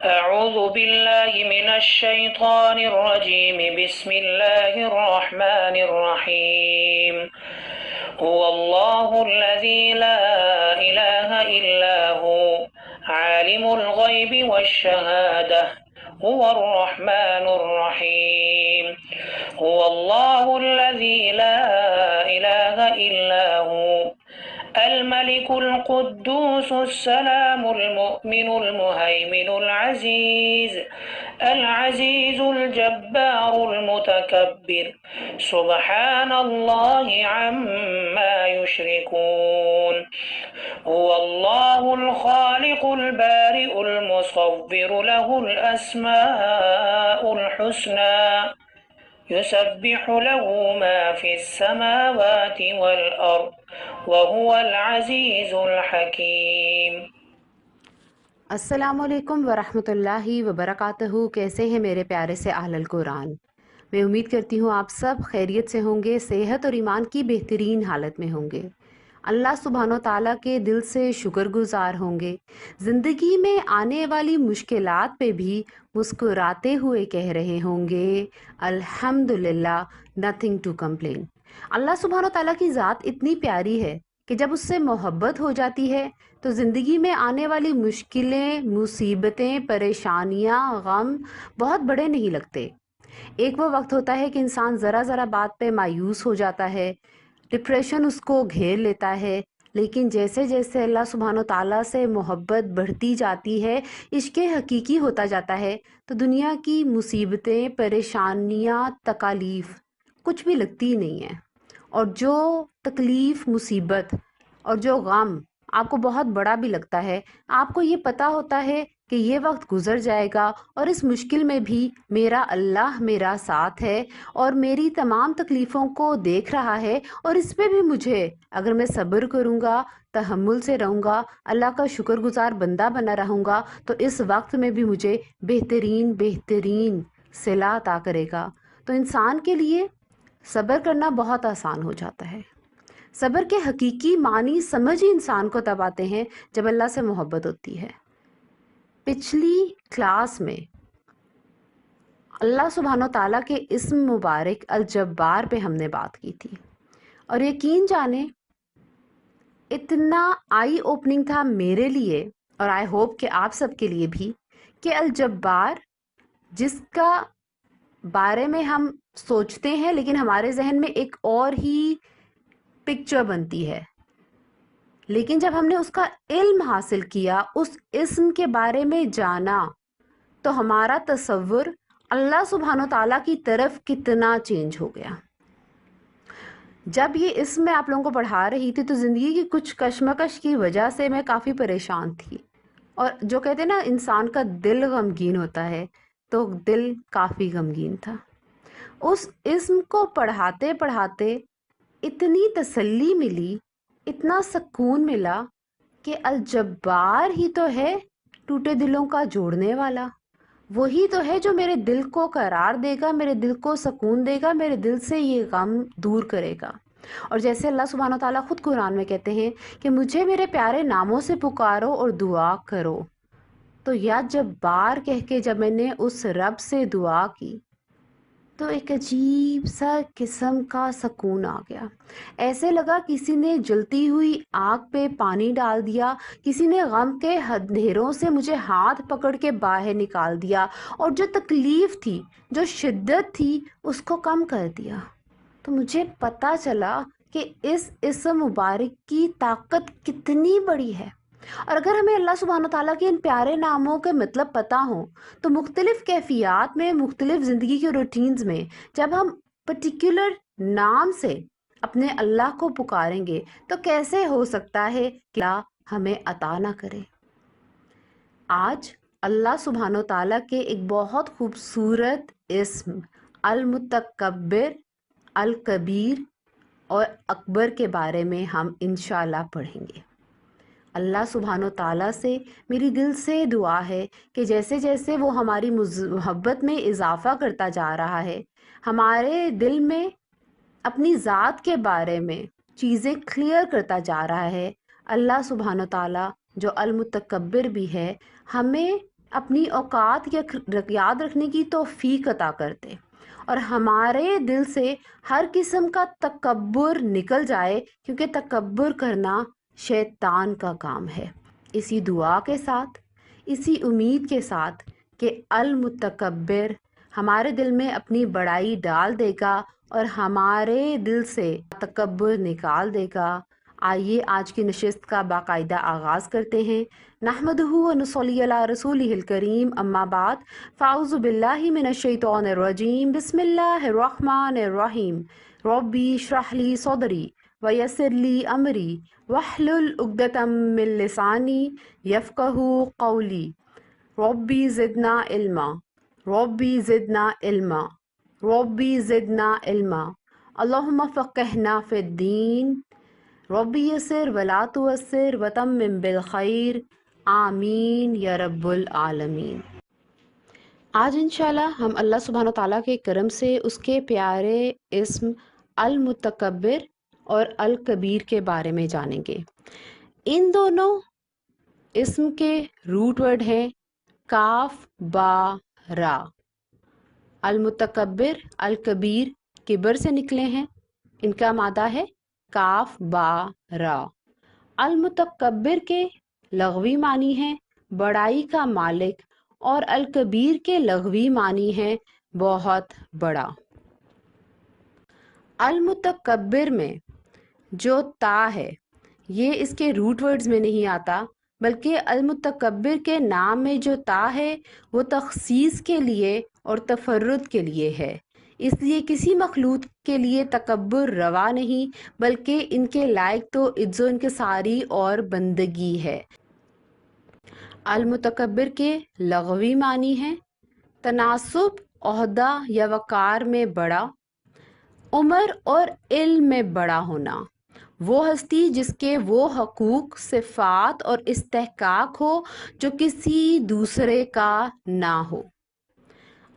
أعوذ بالله من الشيطان الرجيم. بسم الله الرحمن الرحيم. هو الله الذي لا إله إلا هو عالم الغيب والشهادة هو الرحمن الرحيم. هو الله الذي لا إله إلا هو الملك القدوس السلام المؤمن المهيمن العزيز الجبار المتكبر سبحان الله عما يشركون. هو الله الخالق البارئ المصور له الأسماء الحسنى يسبح له ما في السماوات والأرض وهو العزيز الحكيم. السلام علیکم ورحمۃ اللہ وبرکاتہ. کیسے ہیں میرے پیارے سے اہل القرآن؟ میں امید کرتی ہوں آپ سب خیریت سے ہوں گے، صحت اور ایمان کی بہترین حالت میں ہوں گے، اللہ سبحانہ و تعالیٰ کے دل سے شکر گزار ہوں گے، زندگی میں آنے والی مشکلات پہ بھی مسکراتے ہوئے کہہ رہے ہوں گے الحمدللہ، نتھنگ ٹو کمپلین. اللہ سبحانہ و تعالیٰ کی ذات اتنی پیاری ہے کہ جب اس سے محبت ہو جاتی ہے تو زندگی میں آنے والی مشکلیں، مصیبتیں، پریشانیاں، غم بہت بڑے نہیں لگتے. ایک وہ وقت ہوتا ہے کہ انسان ذرا ذرا بات پہ مایوس ہو جاتا ہے، ڈپریشن اس کو گھیر لیتا ہے، لیکن جیسے جیسے اللہ سبحانہ و تعالیٰ سے محبت بڑھتی جاتی ہے، عشق حقیقی ہوتا جاتا ہے، تو دنیا کی مصیبتیں، پریشانیاں، تکالیف کچھ بھی لگتی ہی نہیں ہیں. اور جو تکلیف، مصیبت اور جو غم آپ کو بہت بڑا بھی لگتا ہے، آپ کو یہ پتہ ہوتا ہے کہ یہ وقت گزر جائے گا اور اس مشکل میں بھی میرا اللہ میرا ساتھ ہے اور میری تمام تکلیفوں کو دیکھ رہا ہے، اور اس پہ بھی مجھے اگر میں صبر کروں گا، تحمل سے رہوں گا، اللہ کا شکر گزار بندہ بنا رہوں گا، تو اس وقت میں بھی مجھے بہترین صلہ عطا کرے گا. تو انسان کے لیے صبر کرنا بہت آسان ہو جاتا ہے. صبر کے حقیقی معنی سمجھ ہی انسان کو تب آتے ہیں جب اللہ سے محبت ہوتی ہے. پچھلی کلاس میں اللہ سبحانہ و تعالیٰ کے اسم مبارک الجبار پہ ہم نے بات کی تھی، اور یقین جانیں اتنا آئی اوپننگ تھا میرے لیے، اور آئی ہوپ کہ آپ سب کے لیے بھی، کہ الجبار جس کا بارے میں ہم سوچتے ہیں لیکن ہمارے ذہن میں ایک اور ہی پکچر بنتی ہے، لیکن جب ہم نے اس کا علم حاصل کیا، اس اسم کے بارے میں جانا، تو ہمارا تصور اللہ سبحانہ و تعالیٰ کی طرف کتنا چینج ہو گیا. جب یہ اسم میں آپ لوگوں کو پڑھا رہی تھی تو زندگی کی کچھ کشمکش کی وجہ سے میں کافی پریشان تھی، اور جو کہتے ہیں نا انسان کا دل غمگین ہوتا ہے، تو دل کافی غمگین تھا. اس اسم کو پڑھاتے پڑھاتے اتنی تسلی ملی، اتنا سکون ملا کہ الجبار ہی تو ہے ٹوٹے دلوں کا جوڑنے والا، وہی تو ہے جو میرے دل کو قرار دے گا، میرے دل کو سکون دے گا، میرے دل سے یہ غم دور کرے گا. اور جیسے اللہ سبحانہ و تعالیٰ خود قرآن میں کہتے ہیں کہ مجھے میرے پیارے ناموں سے پکارو اور دعا کرو، تو یا جبار کہہ کے جب میں نے اس رب سے دعا کی تو ایک عجیب سا قسم کا سکون آ گیا. ایسے لگا کسی نے جلتی ہوئی آگ پہ پانی ڈال دیا، کسی نے غم کے اندھیروں سے مجھے ہاتھ پکڑ کے باہر نکال دیا، اور جو تکلیف تھی، جو شدت تھی، اس کو کم کر دیا. تو مجھے پتہ چلا کہ اس اسم مبارک کی طاقت کتنی بڑی ہے. اور اگر ہمیں اللہ سبحانہ تعالیٰ کے ان پیارے ناموں کے مطلب پتہ ہوں تو مختلف کیفیات میں، مختلف زندگی کے روٹینز میں جب ہم پرٹیکولر نام سے اپنے اللہ کو پکاریں گے تو کیسے ہو سکتا ہے کہ اللہ ہمیں عطا نہ کرے. آج اللہ سبحانہ تعالیٰ کے ایک بہت خوبصورت اسم المتکبر، الکبیر اور اکبر کے بارے میں ہم انشاءاللہ پڑھیں گے. اللہ سبحانہ تعالیٰ سے میری دل سے دعا ہے کہ جیسے جیسے وہ ہماری محبت میں اضافہ کرتا جا رہا ہے، ہمارے دل میں اپنی ذات کے بارے میں چیزیں کلیئر کرتا جا رہا ہے، اللہ سبحانہ تعالیٰ جو المتکبر بھی ہے، ہمیں اپنی اوقات یاد رکھنے کی توفیق عطا کر دے اور ہمارے دل سے ہر قسم کا تکبر نکل جائے، کیونکہ تکبر کرنا شیطان کا کام ہے۔ اسی دعا کے ساتھ، اسی امید کے ساتھ کہ المتکبر ہمارے دل میں اپنی بڑائی ڈال دے گا اور ہمارے دل سے تکبر نکال دے گا، آئیے آج کی نشست کا باقاعدہ آغاز کرتے ہیں۔ نحمدہ و نصلی علی رسولہ الکریم، اما بعد، فاعوذ باللہ من الشیطان الرجیم، بسم اللہ الرحمن الرحیم۔ ربی اشرح لی صدری ویسر لی امری واحلل عقدۃ من لسانی یفقہوا قولی۔ ربی زدنا علما، ربی زدنا علما، ربی زدنا علما، اللہم فقہنا فی الدین، ربی یسر ولا تعسر وتمم بالخیر، آمین یا رب العالمین۔ آج انشاءاللہ ہم اللہ سبحانہ وتعالیٰ کے کرم سے اس کے پیارے اسم المتکبر اور الکبیر کے بارے میں جانیں گے۔ ان دونوں اسم کے روٹ ورڈ ہیں کاف با را۔ المتکبر، الکبیر کبر سے نکلے ہیں، ان کا مادہ ہے کاف با را۔ المتکبر کے لغوی معنی ہیں بڑائی کا مالک اور الکبیر کے لغوی معنی ہیں بہت بڑا۔ المتکبر میں جو تا ہے یہ اس کے روٹ ورڈز میں نہیں آتا، بلکہ المتکبر کے نام میں جو تا ہے وہ تخصیص کے لیے اور تفرد کے لیے ہے، اس لیے کسی مخلوق کے لیے تکبر روا نہیں، بلکہ ان کے لائق تو عز و انکساری اور بندگی ہے۔ المتکبر کے لغوی معنی ہیں تناسب، عہدہ یا وقار میں بڑا، عمر اور علم میں بڑا ہونا، وہ ہستی جس کے وہ حقوق، صفات اور استحقاق ہو جو کسی دوسرے کا نہ ہو۔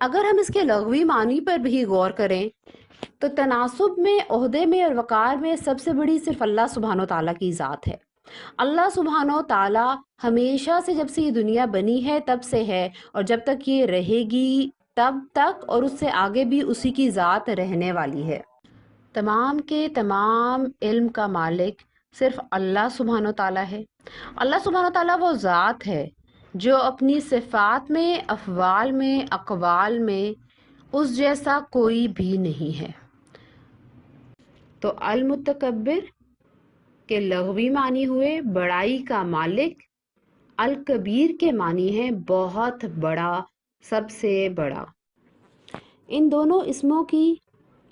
اگر ہم اس کے لغوی معنی پر بھی غور کریں تو تناسب میں، عہدے میں اور وقار میں سب سے بڑی صرف اللہ سبحانہ وتعالیٰ کی ذات ہے۔ اللہ سبحانہ وتعالیٰ ہمیشہ سے، جب سے یہ دنیا بنی ہے تب سے ہے، اور جب تک یہ رہے گی تب تک، اور اس سے آگے بھی اسی کی ذات رہنے والی ہے۔ تمام کے تمام علم کا مالک صرف اللہ سبحانہ وتعالیٰ ہے۔ اللہ سبحانہ وتعالیٰ وہ ذات ہے جو اپنی صفات میں، افعال میں، اقوال میں اس جیسا کوئی بھی نہیں ہے۔ تو المتکبر کے لغوی معنی ہوئے بڑائی کا مالک، الکبیر کے معنی ہے بہت بڑا، سب سے بڑا۔ ان دونوں اسموں کی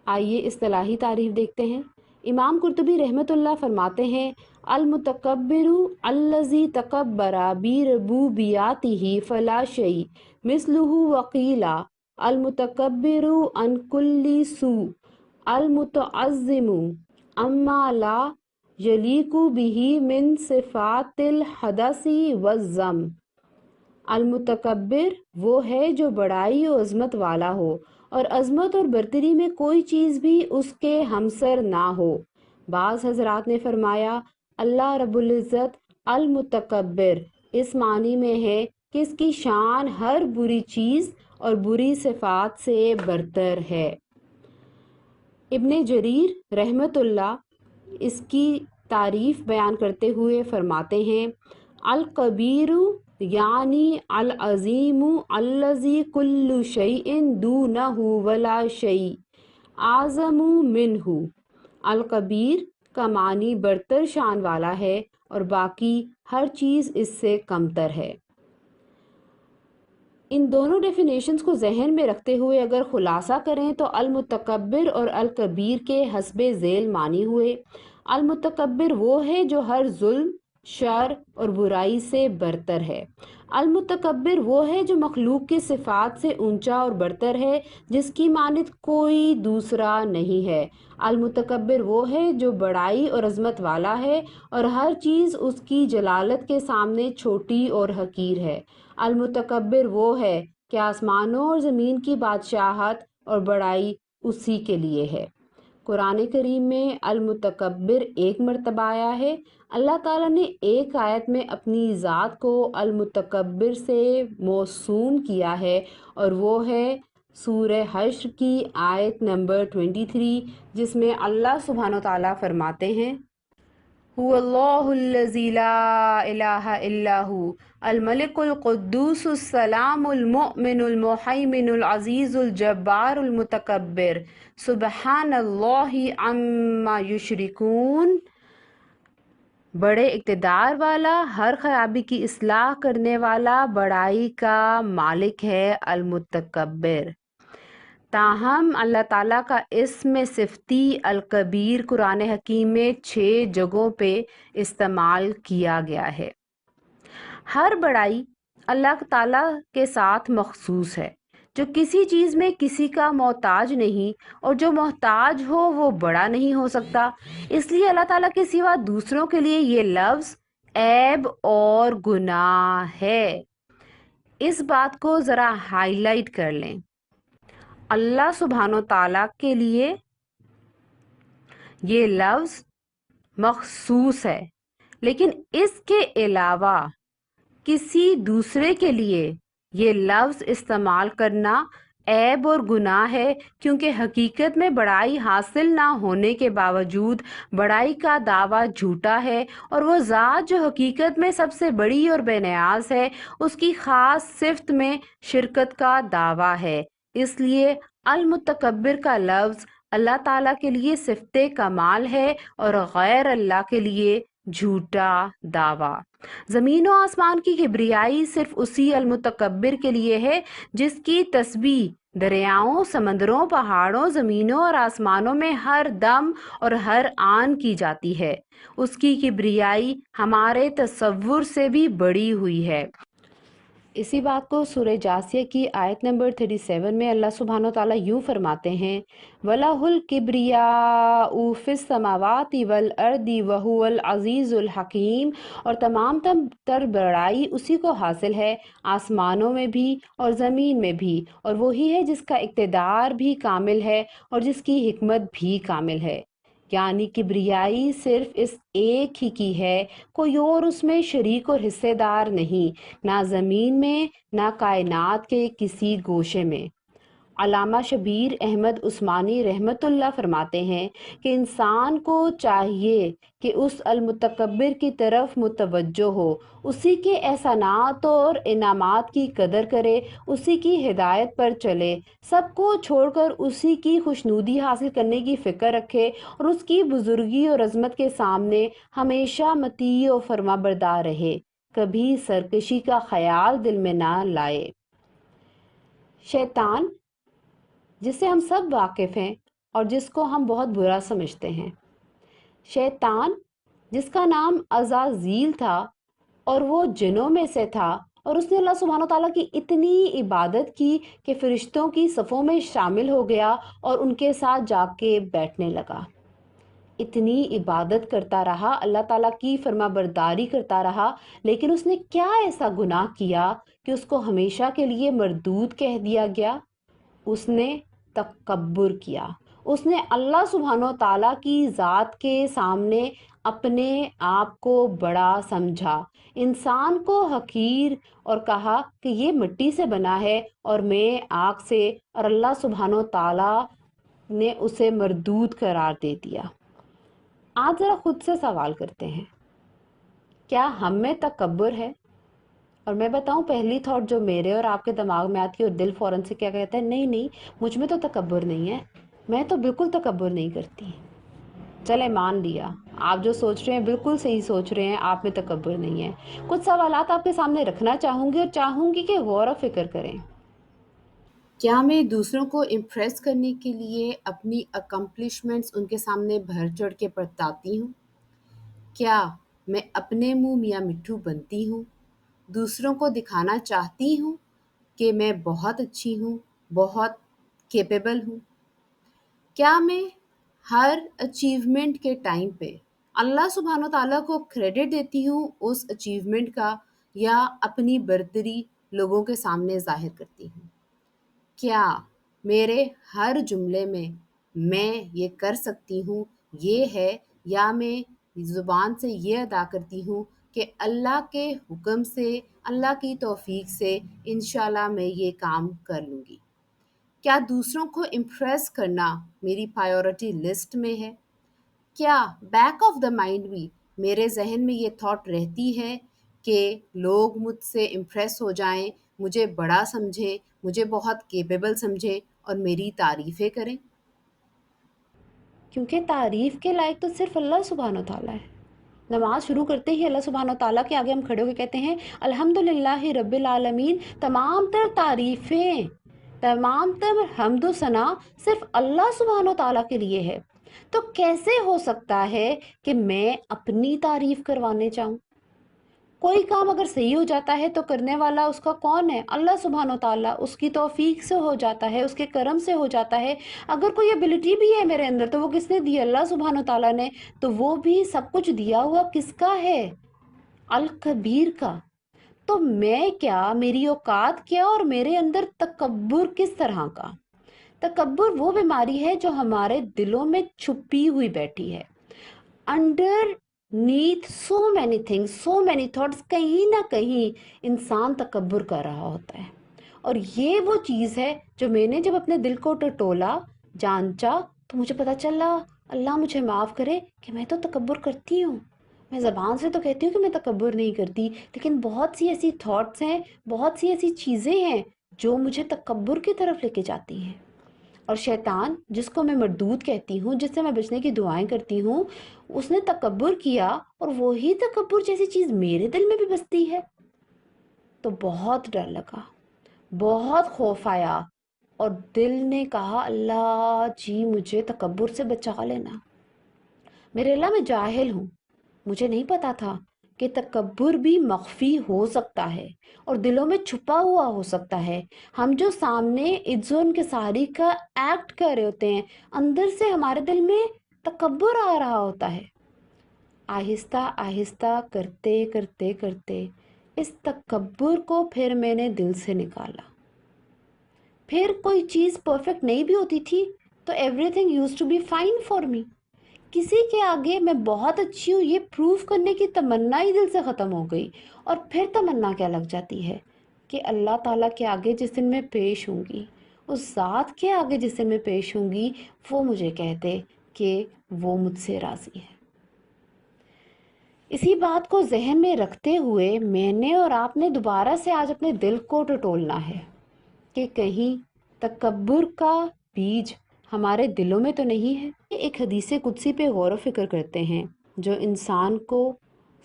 آئیے اصطلاحی تعریف دیکھتے ہیں۔ امام قرطبی رحمۃ اللہ فرماتے ہیں المتکبر الذی تکبر بربوبیاتہ فلا شیء مثلہ وقیل المتکبر عن کل سوء المتعظم عما لا یلیق بہ من صفات الحدث والذم۔ المتکبر وہ ہے جو بڑائی و عظمت والا ہو اور عظمت اور برتری میں کوئی چیز بھی اس کے ہمسر نہ ہو۔ بعض حضرات نے فرمایا اللہ رب العزت المتکبر اس معنی میں ہے کہ اس کی شان ہر بری چیز اور بری صفات سے برتر ہے۔ ابن جریر رحمۃ اللہ اس کی تعریف بیان کرتے ہوئے فرماتے ہیں الکبیر یعنی العظیم الذی کل شیء دونہ ولا شیء اعظم منہ۔ الکبیر کا معنی برتر شان والا ہے اور باقی ہر چیز اس سے کمتر ہے۔ ان دونوں ڈیفینیشنز کو ذہن میں رکھتے ہوئے اگر خلاصہ کریں تو المتکبر اور الکبیر کے حسب ذیل معنی ہوئے المتکبر وہ ہے جو ہر ظلم، شر اور برائی سے برتر ہے۔ المتکبر وہ ہے جو مخلوق کی صفات سے اونچا اور برتر ہے، جس کی مانند کوئی دوسرا نہیں ہے۔ المتکبر وہ ہے جو بڑائی اور عظمت والا ہے اور ہر چیز اس کی جلالت کے سامنے چھوٹی اور حقیر ہے۔ المتکبر وہ ہے کہ آسمانوں اور زمین کی بادشاہت اور بڑائی اسی کے لیے ہے۔ قرآن کریم میں المتکبر ایک مرتبہ آیا ہے۔ اللہ تعالیٰ نے ایک آیت میں اپنی ذات کو المتکبر سے موسوم کیا ہے، اور وہ ہے سورہ حشر کی آیت نمبر 23، جس میں اللہ سبحانہ و تعالیٰ فرماتے ہیں: هو اللہ الذی لا الہ الا ہو الملک القدوس السلام المؤمن المہیمن العزیز الجبار المتکبر سبحان اللہ عما یشرکون۔ بڑے اقتدار والا، ہر خرابی کی اصلاح کرنے والا، بڑائی کا مالک ہے المتکبر۔ تاہم اللہ تعالیٰ کا اسم صفتی الکبیر قرآن حکیم میں 6 جگہوں پہ استعمال کیا گیا ہے۔ ہر بڑائی اللہ تعالیٰ کے ساتھ مخصوص ہے، جو کسی چیز میں کسی کا محتاج نہیں، اور جو محتاج ہو وہ بڑا نہیں ہو سکتا۔ اس لیے اللہ تعالیٰ کے سوا دوسروں کے لیے یہ لفظ عیب اور گناہ ہے۔ اس بات کو ذرا ہائی لائٹ کر لیں۔ اللہ سبحانہ و تعالیٰ کے لیے یہ لفظ مخصوص ہے، لیکن اس کے علاوہ کسی دوسرے کے لیے یہ لفظ استعمال کرنا عیب اور گناہ ہے، کیونکہ حقیقت میں بڑائی حاصل نہ ہونے کے باوجود بڑائی کا دعویٰ جھوٹا ہے، اور وہ ذات جو حقیقت میں سب سے بڑی اور بے نیاز ہے، اس کی خاص صفت میں شرکت کا دعویٰ ہے۔ اس لیے المتکبر کا لفظ اللہ تعالیٰ کے لیے صفت کمال ہے، اور غیر اللہ کے لیے جھوٹا دعویٰ۔ زمین و آسمان کی کبریائی صرف اسی المتکبر کے لیے ہے جس کی تسبیح دریاؤں، سمندروں، پہاڑوں، زمینوں اور آسمانوں میں ہر دم اور ہر آن کی جاتی ہے۔ اس کی کبریائی ہمارے تصور سے بھی بڑی ہوئی ہے۔ اسی بات کو سورہ جاثیہ کی آیت نمبر 37 میں اللہ سبحانہ وتعالیٰ یوں فرماتے ہیں: وَلَهُ الْكِبْرِيَاءُ فِي السَّمَاوَاتِ وَالْأَرْضِ وَهُوَ الْعَزِيزُ الْحَكِيمُ۔ اور تمام تر بڑائی اسی کو حاصل ہے، آسمانوں میں بھی اور زمین میں بھی، اور وہی ہے جس کا اقتدار بھی کامل ہے اور جس کی حکمت بھی کامل ہے۔ یعنی کبریائی صرف اس ایک ہی کی ہے، کوئی اور اس میں شریک اور حصے دار نہیں، نہ زمین میں نہ کائنات کے کسی گوشے میں۔ علامہ شبیر احمد عثمانی رحمۃ اللہ فرماتے ہیں کہ انسان کو چاہیے کہ اس المتکبر کی طرف متوجہ ہو، اسی کے احسانات اور انعامات کی قدر کرے، اسی کی ہدایت پر چلے، سب کو چھوڑ کر اسی کی خوشنودی حاصل کرنے کی فکر رکھے، اور اس کی بزرگی اور عظمت کے سامنے ہمیشہ مطیع و فرما بردار رہے، کبھی سرکشی کا خیال دل میں نہ لائے۔ شیطان، جس سے ہم سب واقف ہیں اور جس کو ہم بہت برا سمجھتے ہیں، شیطان جس کا نام عزازیل تھا اور وہ جنوں میں سے تھا، اور اس نے اللہ سبحانہ وتعالیٰ کی اتنی عبادت کی کہ فرشتوں کی صفوں میں شامل ہو گیا اور ان کے ساتھ جا کے بیٹھنے لگا۔ اتنی عبادت کرتا رہا، اللہ تعالیٰ کی فرما برداری کرتا رہا، لیکن اس نے کیا ایسا گناہ کیا کہ اس کو ہمیشہ کے لیے مردود کہہ دیا گیا؟ اس نے تکبر کیا۔ اس نے اللہ سبحانہ و تعالیٰ کی ذات کے سامنے اپنے آپ کو بڑا سمجھا، انسان کو حقیر، اور کہا کہ یہ مٹی سے بنا ہے اور میں آگ سے، اور اللہ سبحانہ و تعالیٰ نے اسے مردود قرار دے دیا۔ آج ذرا خود سے سوال کرتے ہیں، کیا ہم میں تکبر ہے؟ اور میں بتاؤں، پہلی تھاٹ جو میرے اور آپ کے دماغ میں آتی ہے، اور دل فوراً سے کیا کہتا ہے؟ نہیں، مجھ میں تو تکبر نہیں ہے، میں تو بالکل تکبر نہیں کرتی۔ چلے مان لیا، آپ جو سوچ رہے ہیں بالکل صحیح سوچ رہے ہیں، آپ میں تکبر نہیں ہے۔ کچھ سوالات آپ کے سامنے رکھنا چاہوں گی، اور چاہوں گی کہ غور و فکر کریں۔ کیا میں دوسروں کو امپریس کرنے کے لیے اپنی اکمپلشمنٹس ان کے سامنے بڑھ چڑھ کے بتاتی ہوں؟ کیا میں اپنے منہ میاں مٹھو بنتی ہوں؟ دوسروں کو دکھانا چاہتی ہوں کہ میں بہت اچھی ہوں، بہت کیپیبل ہوں؟ کیا میں ہر اچیومنٹ کے ٹائم پہ اللہ سبحانہ و تعالیٰ کو کریڈٹ دیتی ہوں اس اچیومنٹ کا، یا اپنی برتری لوگوں کے سامنے ظاہر کرتی ہوں؟ کیا میرے ہر جملے میں میں یہ کر سکتی ہوں یہ ہے، یا میں زبان سے یہ ادا کرتی ہوں کہ اللہ کے حکم سے، اللہ کی توفیق سے انشاءاللہ میں یہ کام کر لوں گی۔ کیا دوسروں کو امپریس کرنا میری پرائیورٹی لسٹ میں ہے؟ کیا بیک آف دا مائنڈ بھی میرے ذہن میں یہ تھاٹ رہتی ہے کہ لوگ مجھ سے امپریس ہو جائیں، مجھے بڑا سمجھیں، مجھے بہت کیپیبل سمجھیں اور میری تعریفیں کریں؟ کیونکہ تعریف کے لائق تو صرف اللہ سبحانہ و تعالیٰ ہے۔ نماز شروع کرتے ہی اللہ سبحانہ و تعالیٰ کے آگے ہم کھڑے ہو کے کہتے ہیں الحمدللہ رب العالمین، تمام تر تعریفیں، تمام تر حمد و ثنا صرف اللہ سبحانہ و تعالیٰ کے لیے ہے۔ تو کیسے ہو سکتا ہے کہ میں اپنی تعریف کروانے چاہوں؟ کوئی کام اگر صحیح ہو جاتا ہے تو کرنے والا اس کا کون ہے؟ اللہ سبحانہ و تعالیٰ، اس کی توفیق سے ہو جاتا ہے، اس کے کرم سے ہو جاتا ہے۔ اگر کوئی ایبلٹی بھی ہے میرے اندر تو وہ کس نے دی؟ اللہ سبحانہ و تعالیٰ نے۔ تو وہ بھی سب کچھ دیا ہوا کس کا ہے؟ الکبیر کا۔ تو میں کیا، میری اوقات کیا، اور میرے اندر تکبر کس طرح کا؟ تکبر وہ بیماری ہے جو ہمارے دلوں میں چھپی ہوئی بیٹھی ہے۔ Underneath so many things, so many thoughts, کہیں نہ کہیں انسان تکبر کر رہا ہوتا ہے۔ اور یہ وہ چیز ہے جو میں نے جب اپنے دل کو ٹٹولا، جانچا، تو مجھے پتا چلا اللہ مجھے معاف کرے کہ میں تو تکبر کرتی ہوں۔ میں زبان سے تو کہتی ہوں کہ میں تکبر نہیں کرتی، لیکن بہت سی ایسی تھاٹس ہیں، بہت سی ایسی چیزیں ہیں جو مجھے تکبر کی طرف لے کے جاتی ہیں۔ اور شیطان، جس کو میں مردود کہتی ہوں، جس سے میں بچنے کی دعائیں کرتی ہوں، اس نے تکبر کیا، اور وہی تکبر جیسی چیز میرے دل میں بھی بستی ہے۔ تو بہت ڈر لگا، بہت خوف آیا، اور دل نے کہا اللہ جی مجھے تکبر سے بچا لینا۔ میرے اللہ میں جاہل ہوں، مجھے نہیں پتا تھا کہ تکبر بھی مخفی ہو سکتا ہے اور دلوں میں چھپا ہوا ہو سکتا ہے۔ ہم جو سامنے عز و انکساری کا ایکٹ کر رہے ہوتے ہیں، اندر سے ہمارے دل میں تکبر آ رہا ہوتا ہے۔ آہستہ آہستہ کرتے کرتے کرتے اس تکبر کو پھر میں نے دل سے نکالا۔ پھر کوئی چیز پرفیکٹ نہیں بھی ہوتی تھی تو everything used to be fine for me. کسی کے آگے میں بہت اچھی ہوں یہ پروف کرنے کی تمنا ہی دل سے ختم ہو گئی، اور پھر تمنا کیا لگ جاتی ہے کہ اللہ تعالیٰ کے آگے جس دن میں پیش ہوں گی، اس ذات کے آگے جس دن میں پیش ہوں گی، وہ مجھے کہتے کہ وہ مجھ سے راضی ہے۔ اسی بات کو ذہن میں رکھتے ہوئے میں نے اور آپ نے دوبارہ سے آج اپنے دل کو ٹٹولنا ہے کہ کہیں تکبر کا بیج ہمارے دلوں میں تو نہیں ہے۔ ایک حدیث قدسی پہ غور و فکر کرتے ہیں جو انسان کو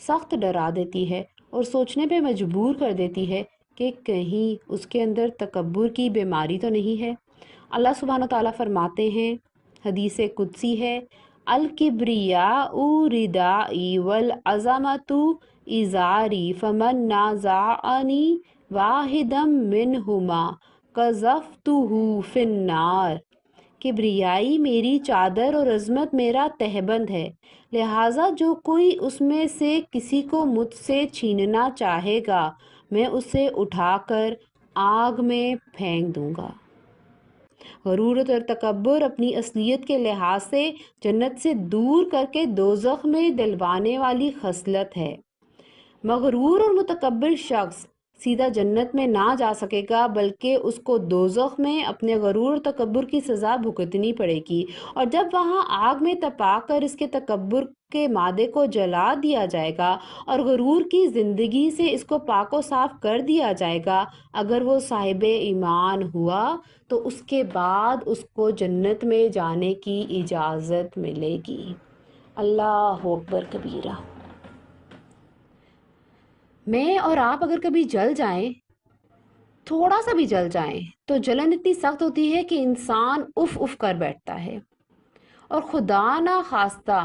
سخت ڈرا دیتی ہے اور سوچنے پہ مجبور کر دیتی ہے کہ کہیں اس کے اندر تکبر کی بیماری تو نہیں ہے۔ اللہ سبحانہ تعالیٰ فرماتے ہیں، حدیث قدسی ہے، الکبریاء ردائی والعظمت ازاری فمن نازعنی واحدا منہما قذفتہ فی النار۔ کبریائی میری چادر اور عظمت میرا تہبند ہے، لہٰذا جو کوئی اس میں سے کسی کو مجھ سے چھیننا چاہے گا میں اسے اٹھا کر آگ میں پھینک دوں گا۔ غرورت اور تکبر اپنی اصلیت کے لحاظ سے جنت سے دور کر کے دوزخ میں دلوانے والی خصلت ہے۔ مغرور اور متکبر شخص سیدھا جنت میں نہ جا سکے گا، بلکہ اس کو دوزخ میں اپنے غرور اور تکبر کی سزا بھگتنی پڑے گی، اور جب وہاں آگ میں تپا کر اس کے تکبر کے مادے کو جلا دیا جائے گا اور غرور کی زندگی سے اس کو پاک و صاف کر دیا جائے گا، اگر وہ صاحب ایمان ہوا تو اس کے بعد اس کو جنت میں جانے کی اجازت ملے گی۔ اللہ اکبر کبیرہ۔ میں اور آپ اگر کبھی جل جائیں، تھوڑا سا بھی جل جائیں، تو جلن اتنی سخت ہوتی ہے کہ انسان اف اف کر بیٹھتا ہے، اور خدا نہ خواستہ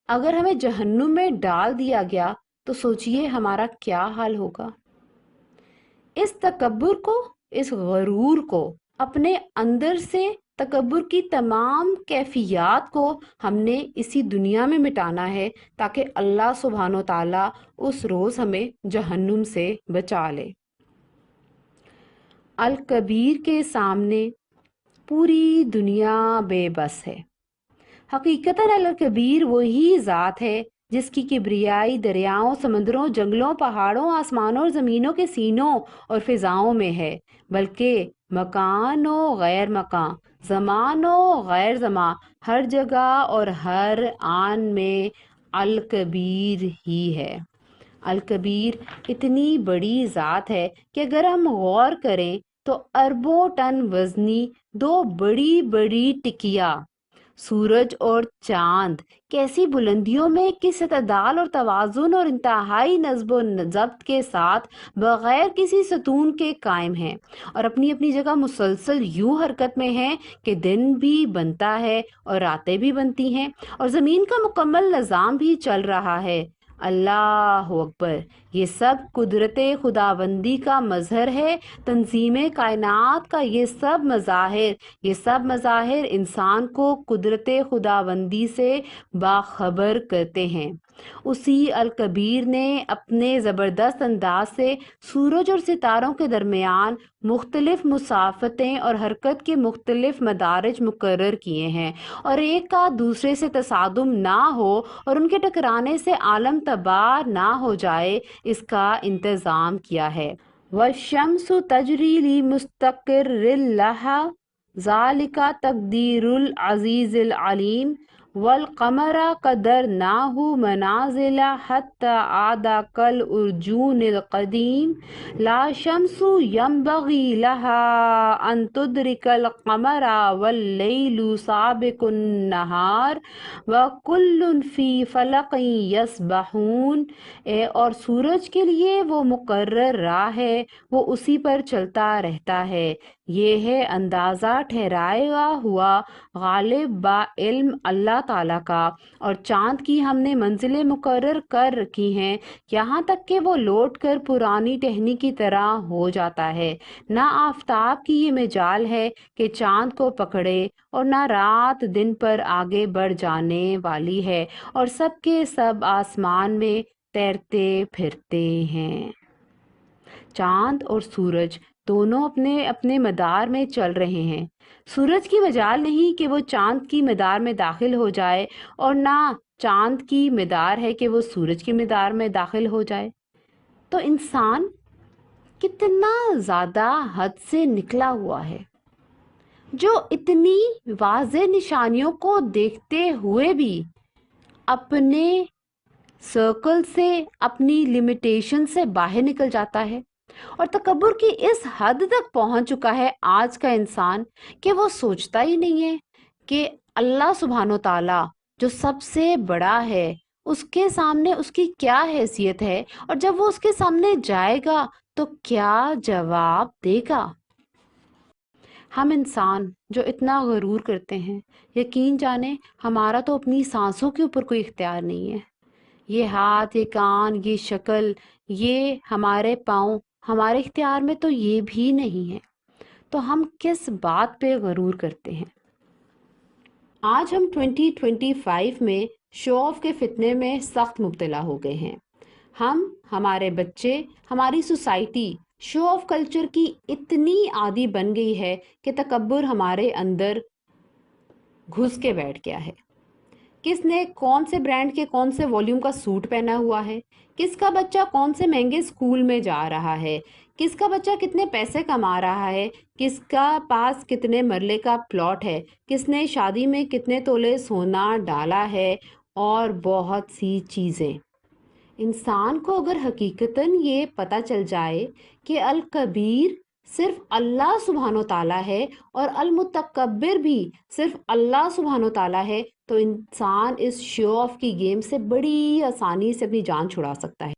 اگر ہمیں جہنم میں ڈال دیا گیا تو سوچئے ہمارا کیا حال ہوگا۔ اس تکبر کو، اس غرور کو اپنے اندر سے، تکبر کی تمام کیفیات کو ہم نے اسی دنیا میں مٹانا ہے تاکہ اللہ سبحانہ و تعالیٰ اس روز ہمیں جہنم سے بچا لے۔ الکبیر کے سامنے پوری دنیا بے بس ہے۔ حقیقتاً الکبیر وہی ذات ہے جس کی کبریائی دریاؤں، سمندروں، جنگلوں، پہاڑوں، آسمانوں اور زمینوں کے سینوں اور فضاؤں میں ہے، بلکہ مکان و غیر مکان، زمان و غیر زمان، ہر جگہ اور ہر آن میں الکبیر ہی ہے۔ الکبیر اتنی بڑی ذات ہے کہ اگر ہم غور کریں تو اربوں ٹن وزنی دو بڑی بڑی ٹکیا سورج اور چاند کیسی بلندیوں میں، کس اعتدال اور توازن اور انتہائی نظم و ضبط کے ساتھ بغیر کسی ستون کے قائم ہیں، اور اپنی اپنی جگہ مسلسل یوں حرکت میں ہیں کہ دن بھی بنتا ہے اور راتیں بھی بنتی ہیں اور زمین کا مکمل نظام بھی چل رہا ہے۔ اللہ اکبر! یہ سب قدرت خداوندی کا مظہر ہے۔ تنظیم کائنات کا یہ سب مظاہر انسان کو قدرت خداوندی سے باخبر کرتے ہیں۔ اسی الکبیر نے اپنے زبردست انداز سے سورج اور ستاروں کے درمیان مختلف مسافتیں اور حرکت کے مختلف مدارج مقرر کیے ہیں، اور ایک کا دوسرے سے تصادم نہ ہو اور ان کے ٹکرانے سے عالم تباہ نہ ہو جائے، اس کا انتظام کیا ہے۔ وَالشَّمْسُ تَجْرِي لِمُسْتَقَرٍّ لَهَا ذَلِكَ تَقْدِيرُ الْعَزِيزِ الْعَلِيمِ وَالْقَمَرَ قَدَّرْنَاهُ مَنَازِلَ حَتَّى عَادَ كَالْعُرْجُونِ الْقَدِيمِ لَا شَمْسُ يَنبَغِي لَهَا أَن تُدْرِكَ الْقَمَرَ وَاللَّيْلُ سَابِقُ النَّهَارِ وَكُلٌّ فِي فَلَكٍ يَسْبَحُونَ۔ اور سورج کے لیے وہ مقرر راہ ہے، وہ اسی پر چلتا رہتا ہے۔ یہ ہے اندازہ ٹھہرایا ہوا غالب با علم اللہ تعالیٰ کا، اور چاند کی ہم نے منزلیں مقرر کر رکھی ہیں، یہاں تک کہ وہ لوٹ کر پرانی ٹہنی کی طرح ہو جاتا ہے۔ نہ آفتاب کی یہ مجال ہے کہ چاند کو پکڑے، اور نہ رات دن پر آگے بڑھ جانے والی ہے، اور سب کے سب آسمان میں تیرتے پھرتے ہیں۔ چاند اور سورج دونوں اپنے اپنے مدار میں چل رہے ہیں۔ سورج کی مجال نہیں کہ وہ چاند کی مدار میں داخل ہو جائے، اور نہ چاند کی مدار ہے کہ وہ سورج کی مدار میں داخل ہو جائے۔ تو انسان کتنا زیادہ حد سے نکلا ہوا ہے، جو اتنی واضح نشانیوں کو دیکھتے ہوئے بھی اپنے سرکل سے، اپنی لمیٹیشن سے باہر نکل جاتا ہے، اور تکبر کی اس حد تک پہنچ چکا ہے آج کا انسان کہ وہ سوچتا ہی نہیں ہے کہ اللہ سبحانہ و تعالیٰ جو سب سے بڑا ہے، اس کے سامنے اس کی کیا حیثیت ہے، اور جب وہ اس کے سامنے جائے گا تو کیا جواب دے گا۔ ہم انسان جو اتنا غرور کرتے ہیں، یقین جانیں ہمارا تو اپنی سانسوں کے اوپر کوئی اختیار نہیں ہے۔ یہ ہاتھ، یہ کان، یہ شکل، یہ ہمارے پاؤں، ہمارے اختیار میں تو یہ بھی نہیں ہے، تو ہم کس بات پہ غرور کرتے ہیں۔ آج ہم 2025 میں شو آف کے فتنے میں سخت مبتلا ہو گئے ہیں۔ ہمارے بچے، ہماری سوسائٹی شو آف کلچر کی اتنی عادی بن گئی ہے کہ تکبر ہمارے اندر گھس کے بیٹھ گیا ہے۔ کس نے کون سے برانڈ کے کون سے والیوم کا سوٹ پہنا ہوا ہے، کس کا بچہ کون سے مہنگے اسکول میں جا رہا ہے، کس کا بچہ کتنے پیسے کما رہا ہے، کس کا پاس کتنے مرلے کا پلاٹ ہے، کس نے شادی میں کتنے تولے سونا ڈالا ہے، اور بہت سی چیزیں۔ انسان کو اگر حقیقتاً یہ پتہ چل جائے کہ الکبیر صرف اللہ سبحانہ و تعالیٰ ہے اور المتکبر بھی صرف اللہ سبحانہ و تعالیٰ ہے، تو انسان اس شو آف کی گیم سے بڑی آسانی سے اپنی جان چھڑا سکتا ہے۔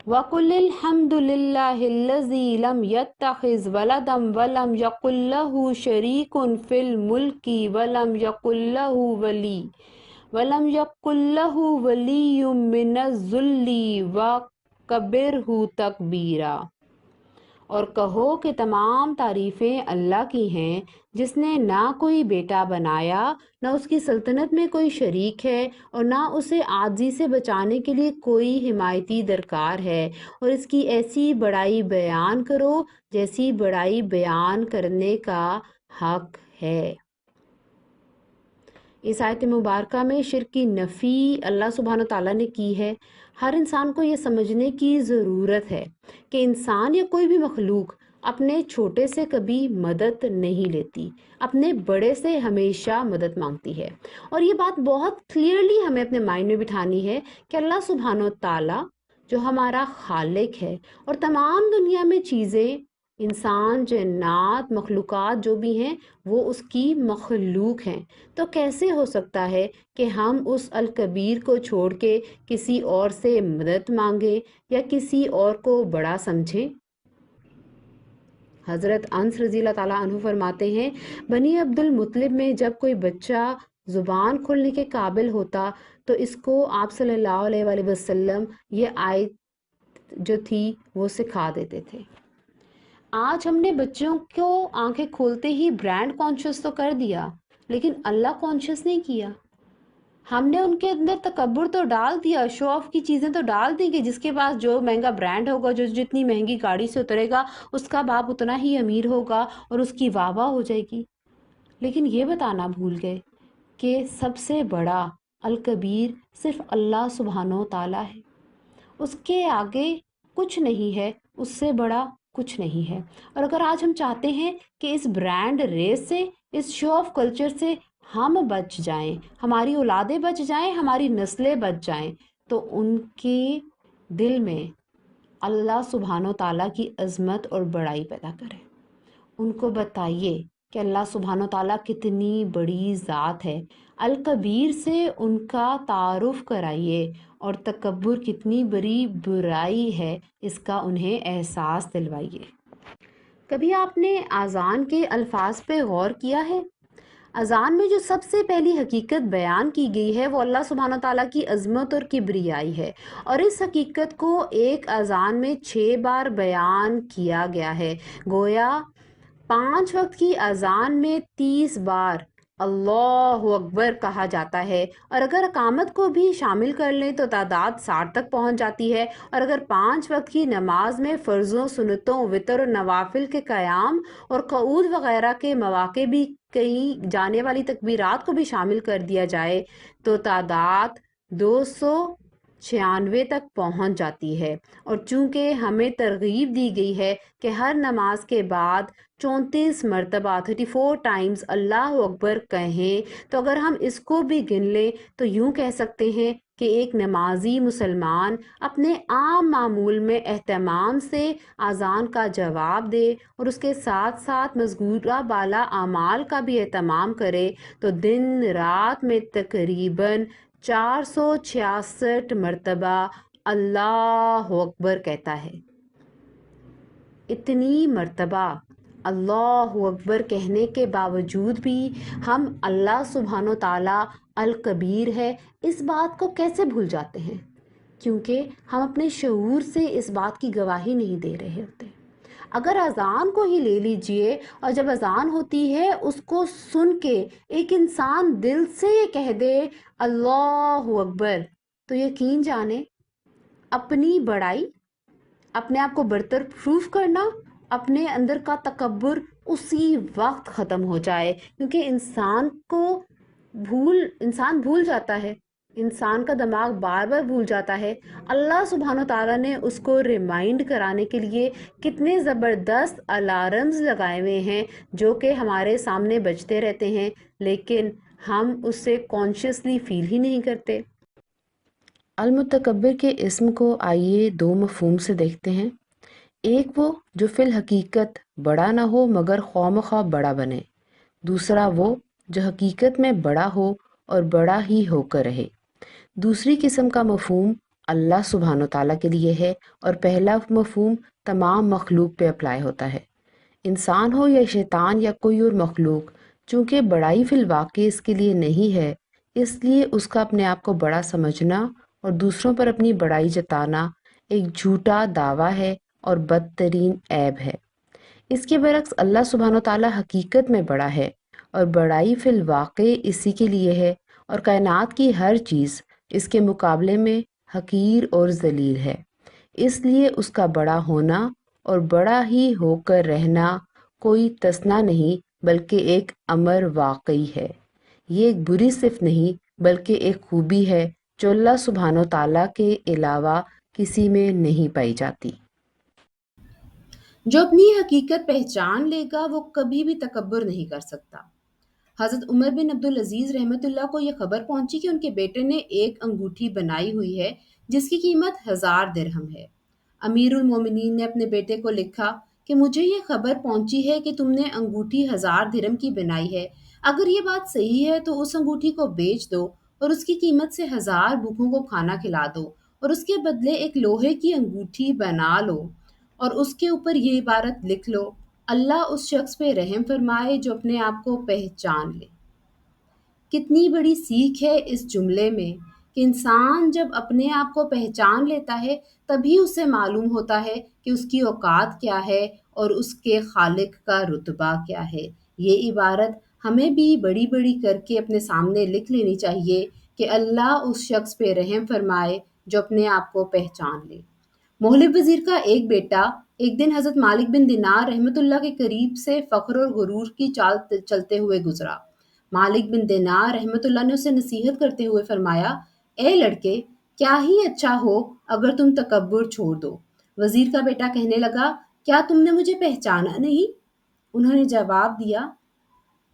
وَقُلِ الْحَمْدُ لِلَّهِ الَّذِي لَمْ يَتَّخِذْ وَلَدًا وَلَمْ يَكُنْ لَهُ شَرِيكٌ فِي الْمُلْكِ وَلَمْ يَكُنْ لَهُ وَلِيٌّ مِّنَ الذُّلِّ وَكَبِّرْهُ تَكْبِيرًا۔ اور کہو کہ تمام تعریفیں اللہ کی ہیں، جس نے نہ کوئی بیٹا بنایا، نہ اس کی سلطنت میں کوئی شریک ہے، اور نہ اسے عاجزی سے بچانے کے لیے کوئی حمایتی درکار ہے، اور اس کی ایسی بڑائی بیان کرو جیسی بڑائی بیان کرنے کا حق ہے۔ اس آیت مبارکہ میں شرک کی نفی اللہ سبحانہ تعالیٰ نے کی ہے۔ ہر انسان کو یہ سمجھنے کی ضرورت ہے کہ انسان یا کوئی بھی مخلوق اپنے چھوٹے سے کبھی مدد نہیں لیتی، اپنے بڑے سے ہمیشہ مدد مانگتی ہے۔ اور یہ بات بہت کلیئرلی ہمیں اپنے مائنڈ میں بٹھانی ہے کہ اللہ سبحانہ تعالیٰ جو ہمارا خالق ہے اور تمام دنیا میں چیزیں، انسان، جنات، مخلوقات جو بھی ہیں وہ اس کی مخلوق ہیں، تو کیسے ہو سکتا ہے کہ ہم اس الکبیر کو چھوڑ کے کسی اور سے مدد مانگیں یا کسی اور کو بڑا سمجھیں؟ حضرت انس رضی اللہ تعالیٰ عنہ فرماتے ہیں، بنی عبد المطلب میں جب کوئی بچہ زبان کھولنے کے قابل ہوتا تو اس کو آپ صلی اللہ علیہ وآلہ وسلم یہ آیت جو تھی وہ سکھا دیتے تھے۔ آج ہم نے بچوں کو آنکھیں کھولتے ہی برانڈ کانشیس تو کر دیا، لیکن اللہ کانشیس نہیں کیا۔ ہم نے ان کے اندر تکبر تو ڈال دیا، شو آف کی چیزیں تو ڈال دی کہ جس کے پاس جو مہنگا برانڈ ہوگا، جو جتنی مہنگی گاڑی سے اترے گا، اس کا باپ اتنا ہی امیر ہوگا اور اس کی واہ واہ ہو جائے گی۔ لیکن یہ بتانا بھول گئے کہ سب سے بڑا الکبیر صرف اللہ سبحانہ تعالیٰ ہے، اس کے آگے کچھ نہیں ہے، اس سے بڑا کچھ نہیں ہے۔ اور اگر آج ہم چاہتے ہیں کہ اس برانڈ ریس سے، اس شو آف کلچر سے ہم بچ جائیں، ہماری اولادیں بچ جائیں، ہماری نسلیں بچ جائیں، تو ان کے دل میں اللہ سبحانہ تعالیٰ کی عظمت اور بڑائی پیدا کریں۔ ان کو بتائیے کہ اللہ سبحانہ تعالیٰ کتنی بڑی ذات ہے، الکبیر سے ان کا تعارف کرائیے، اور تکبر کتنی بڑی برائی ہے اس کا انہیں احساس دلوائیے۔ کبھی آپ نے اذان کے الفاظ پہ غور کیا ہے؟ اذان میں جو سب سے پہلی حقیقت بیان کی گئی ہے وہ اللہ سبحانہ تعالیٰ کی عظمت اور کبریائی ہے، اور اس حقیقت کو ایک اذان میں 6 بار بیان کیا گیا ہے۔ گویا 5 وقت کی اذان میں 30 بار اللہ اکبر کہا جاتا ہے، اور اگر اقامت کو بھی شامل کر لیں تو تعداد 60 تک پہنچ جاتی ہے۔ اور اگر 5 وقت کی نماز میں فرضوں، سنتوں، وتر اور نوافل کے قیام اور قعود وغیرہ کے مواقع بھی کہیں جانے والی تکبیرات کو بھی شامل کر دیا جائے تو تعداد 296 تک پہنچ جاتی ہے۔ اور چونکہ ہمیں ترغیب دی گئی ہے کہ ہر نماز کے بعد 34 مرتبہ 34 ٹائمز اللہ اکبر کہیں، تو اگر ہم اس کو بھی گن لیں تو یوں کہہ سکتے ہیں کہ ایک نمازی مسلمان اپنے عام معمول میں اہتمام سے اذان کا جواب دے اور اس کے ساتھ ساتھ مذکورہ بالا اعمال کا بھی اہتمام کرے تو دن رات میں تقریباً 466 مرتبہ اللہ اکبر کہتا ہے۔ اتنی مرتبہ اللہ اکبر کہنے کے باوجود بھی ہم اللہ سبحانہ تعالیٰ الکبیر ہے اس بات کو کیسے بھول جاتے ہیں؟ کیونکہ ہم اپنے شعور سے اس بات کی گواہی نہیں دے رہے ہوتے۔ اگر اذان کو ہی لے لیجئے، اور جب اذان ہوتی ہے اس کو سن کے ایک انسان دل سے یہ کہہ دے اللہ اکبر، تو یقین جانے اپنی بڑائی، اپنے آپ کو برتر پروف کرنا، اپنے اندر کا تکبر اسی وقت ختم ہو جائے، کیونکہ انسان بھول جاتا ہے، انسان کا دماغ بار بار بھول جاتا ہے۔ اللہ سبحانہ تعالیٰ نے اس کو ریمائنڈ کرانے کے لیے کتنے زبردست الارمز لگائے ہوئے ہیں جو کہ ہمارے سامنے بجتے رہتے ہیں، لیکن ہم اس سے کانشیسلی فیل ہی نہیں کرتے۔ المتکبر کے اسم کو آئیے 2 مفہوم سے دیکھتے ہیں۔ ایک وہ جو فی الحقیقت بڑا نہ ہو مگر خواہ مخواہ بڑا بنے، دوسرا وہ جو حقیقت میں بڑا ہو اور بڑا ہی ہو کر رہے۔ دوسری قسم کا مفہوم اللہ سبحانہ تعالیٰ کے لیے ہے، اور پہلا مفہوم تمام مخلوق پہ اپلائی ہوتا ہے، انسان ہو یا شیطان یا کوئی اور مخلوق۔ چونکہ بڑائی فی الواقع اس کے لیے نہیں ہے، اس لیے اس کا اپنے آپ کو بڑا سمجھنا اور دوسروں پر اپنی بڑائی جتانا ایک جھوٹا دعویٰ ہے اور بدترین عیب ہے۔ اس کے برعکس اللہ سبحانہ تعالیٰ حقیقت میں بڑا ہے، اور بڑائی فی الواقع اسی کے لیے ہے، اور کائنات کی ہر چیز اس کے مقابلے میں حقیر اور ذلیل ہے۔ اس لیے اس کا بڑا ہونا اور بڑا ہی ہو کر رہنا کوئی تسنا نہیں بلکہ ایک امر واقعی ہے۔ یہ ایک بری صفت نہیں بلکہ ایک خوبی ہے جو اللہ سبحانہ و تعالیٰ کے علاوہ کسی میں نہیں پائی جاتی۔ جو اپنی حقیقت پہچان لے گا وہ کبھی بھی تکبر نہیں کر سکتا۔ حضرت عمر بن عبدالعزیز رحمۃ اللہ کو یہ خبر پہنچی کہ ان کے بیٹے نے ایک انگوٹھی بنائی ہوئی ہے جس کی قیمت 1000 درہم ہے۔ امیر المومنین نے اپنے بیٹے کو لکھا کہ مجھے یہ خبر پہنچی ہے کہ تم نے انگوٹھی 1000 درہم کی بنائی ہے۔ اگر یہ بات صحیح ہے تو اس انگوٹھی کو بیچ دو اور اس کی قیمت سے 1000 بھوکوں کو کھانا کھلا دو، اور اس کے بدلے ایک لوہے کی انگوٹھی بنا لو اور اس کے اوپر یہ عبارت لکھ لو، اللہ اس شخص پہ رحم فرمائے جو اپنے آپ کو پہچان لے۔ کتنی بڑی سیکھ ہے اس جملے میں کہ انسان جب اپنے آپ کو پہچان لیتا ہے تبھی اسے معلوم ہوتا ہے کہ اس کی اوقات کیا ہے اور اس کے خالق کا رتبہ کیا ہے۔ یہ عبارت ہمیں بھی بڑی بڑی کر کے اپنے سامنے لکھ لینی چاہیے کہ اللہ اس شخص پہ رحم فرمائے جو اپنے آپ کو پہچان لے۔ مغلب وزیر کا ایک بیٹا ایک دن حضرت مالک بن دینار رحمۃ اللہ کے قریب سے فخر اور غرور کی چال چلتے ہوئے گزرا۔ مالک بن دینار رحمۃ اللہ نے اسے نصیحت کرتے ہوئے فرمایا، اے لڑکے، کیا ہی اچھا ہو اگر تم تکبر چھوڑ دو۔ وزیر کا بیٹا کہنے لگا، کیا تم نے مجھے پہچانا نہیں؟ انہوں نے جواب دیا،